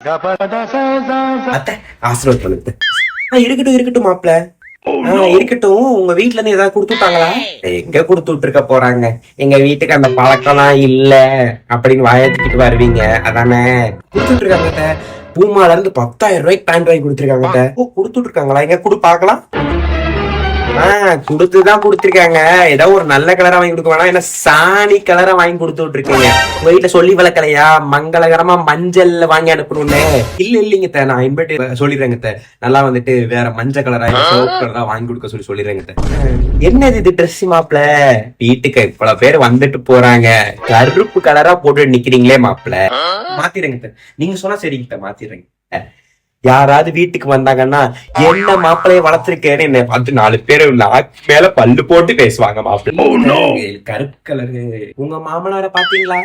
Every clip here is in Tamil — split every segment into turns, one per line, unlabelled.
அத்தை ஆசீர்வாத் பண்ணுது. இருக்கட்டும் இருக்கட்டும் மாப்பிள்ள, இருக்கட்டும். உங்க வீட்டுல இருந்து ஏதாவது கொடுத்துட்டாங்களா? எங்க கொடுத்து இருக்க போறாங்க, எங்க வீட்டுக்கு அந்த பழக்கம்லாம் இல்ல அப்படின்னு வாயத்துக்கிட்டு வருவீங்க அதானே. கொடுத்துட்டு இருக்காங்க பூமால இருந்து 10,000 ரூபாய்க்கு பேண்ட் வாங்கி கொடுத்துருக்காங்க. ஓ கொடுத்துட்டு இருக்காங்களா? எங்க கொடு பாக்கலாம். குடுத்துதான் குடுத்திருக்காங்க. ஏதோ ஒரு நல்ல கலரா வாங்கி கொடுக்க வேணாம், என்ன சாணி கலரா வாங்கி கொடுத்து விட்டுருக்கீங்க. உங்க வீட்டுல சொல்லி வளர்க்கலையா மங்களகரமா மஞ்சள்ல வாங்கி அனுப்பணும்னு? இல்லைங்க நான் இன்வெர்ட் சொல்லிடுறேங்க. நல்லா வந்துட்டு வேற மஞ்சள் கலரா சிவப்பு கலரா வாங்கி கொடுக்க சொல்லிடுறேங்க. என்னது இது ட்ரெஸ் மாப்பிள? வீட்டுக்கு இவ்வளவு பேர் வந்துட்டு போறாங்க, கருப்பு கலரா போட்டு நிக்கிறீங்களே மாப்பிள. மாத்திடுங்க, நீங்க சொன்னா சரிங்க மாத்திடுறேங்க. யாராவது வீட்டுக்கு வந்தாங்கன்னா என்ன மாப்பிள்ளைய வளர்த்திருக்கேன்னு என்ன பார்த்து 4 பேர் மேல பல்லு போட்டு பேசுவாங்க. மாப்பிள்ளை கருப்பு கலரு. உங்க மாமனார பாத்தீங்களா?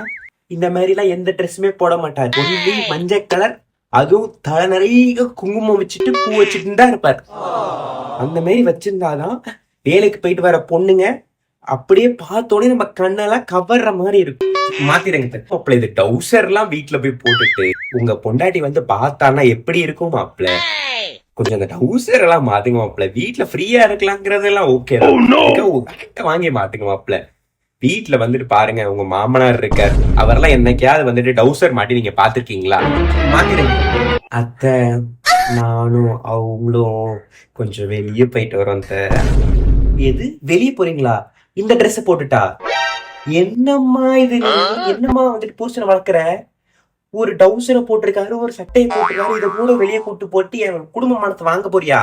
இந்த மாதிரி எல்லாம் எந்த ட்ரெஸ்ஸுமே போட மாட்டார். ஒன்லி மஞ்சள் கலர், அதுவும் தலை நிறைய குங்குமம் வச்சுட்டு பூ வச்சுட்டு தான் இருப்பார். அந்த மாதிரி வச்சிருந்தாதான் வேலைக்கு போயிட்டு வர பொண்ணுங்க அப்படியே பார்த்தோடனே நம்ம கண்ணெல்லாம் கவர்ற மாதிரி இருக்கும். மாத்திரங்க மாப்பிள்ள, இது டவுசர் எல்லாம் வீட்டுல போய் போட்டுட்டு உங்க பொண்டாட்டி வந்து பார்த்தான்னா எப்படி இருக்கும் மாப்பிள்ள? கொஞ்சம் அந்த டவுசர் எல்லாம் மாத்துங்க மாப்பிள்ள. வீட்டுல ஃப்ரீயா இருக்கலாங்கிறதெல்லாம் ஓகே வாங்கி மாத்துங்க மாப்பிள்ள. வீட்டுல வந்துட்டு பாருங்க, உங்க மாமனார் இருக்காரு, அவரெல்லாம் என்னைக்காவது வந்துட்டு டவுசர் மாட்டி நீங்க பாத்துருக்கீங்களா? மாத்திரங்க அத்தை, நானும் அவங்களும் கொஞ்சம் வெளியே போயிட்டு வரோம். எது வெளியே போறீங்களா? இந்த ட்ரெஸ் போட்டுட்டா? என்னம்மா இது? என்னம்மா வந்துட்டு பூசனை வளர்க்குற? ஒரு டவுசரை போட்டிருக்காரு, ஒரு சட்டையை போட்டிருக்காரு, இதை கூட வெளியே கூட்டு போட்டு என் குடும்ப மானத்தை வாங்க போறியா?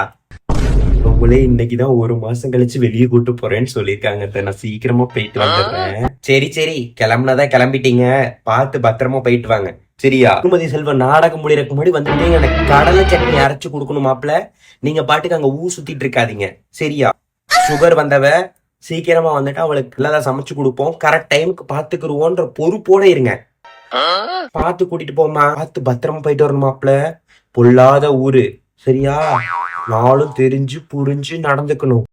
உங்களே இன்னைக்குதான் 1 மாசம் கழிச்சு வெளியே கூட்டு போறேன்னு சொல்லியிருக்காங்க. நான் சீக்கிரமா போயிட்டு வந்துடுறேன். சரி கிளம்புனதான் கிளம்பிட்டீங்க, பார்த்து பத்திரமா போயிட்டு வாங்க சரியா? திருமதி செல்வம் நாடகம் முடியறதுக்கு முன்னாடி வந்துட்டு எனக்கு கடலை சட்னி அரைச்சு கொடுக்கணும் மாப்பிள்ள. நீங்க பாட்டுக்கு அங்க சுத்திட்டு இருக்காதீங்க சரியா? சுகர் வந்தவ சீக்கிரமா வந்துட்டு அவளுக்கு எல்லாம் சமைச்சு கொடுப்போம், கரெக்ட் டைமுக்கு பாத்துக்குருவோன்ற பொறுப்போட இருங்க. பார்த்து கூட்டிட்டு போமா, பார்த்து பத்திரமா போயிட்டு வரணும் மாப்பிள்ள. பொல்லாத ஊரு சரியா? நாளும் தெரிஞ்சு புரிஞ்சு நடந்துக்கணும்.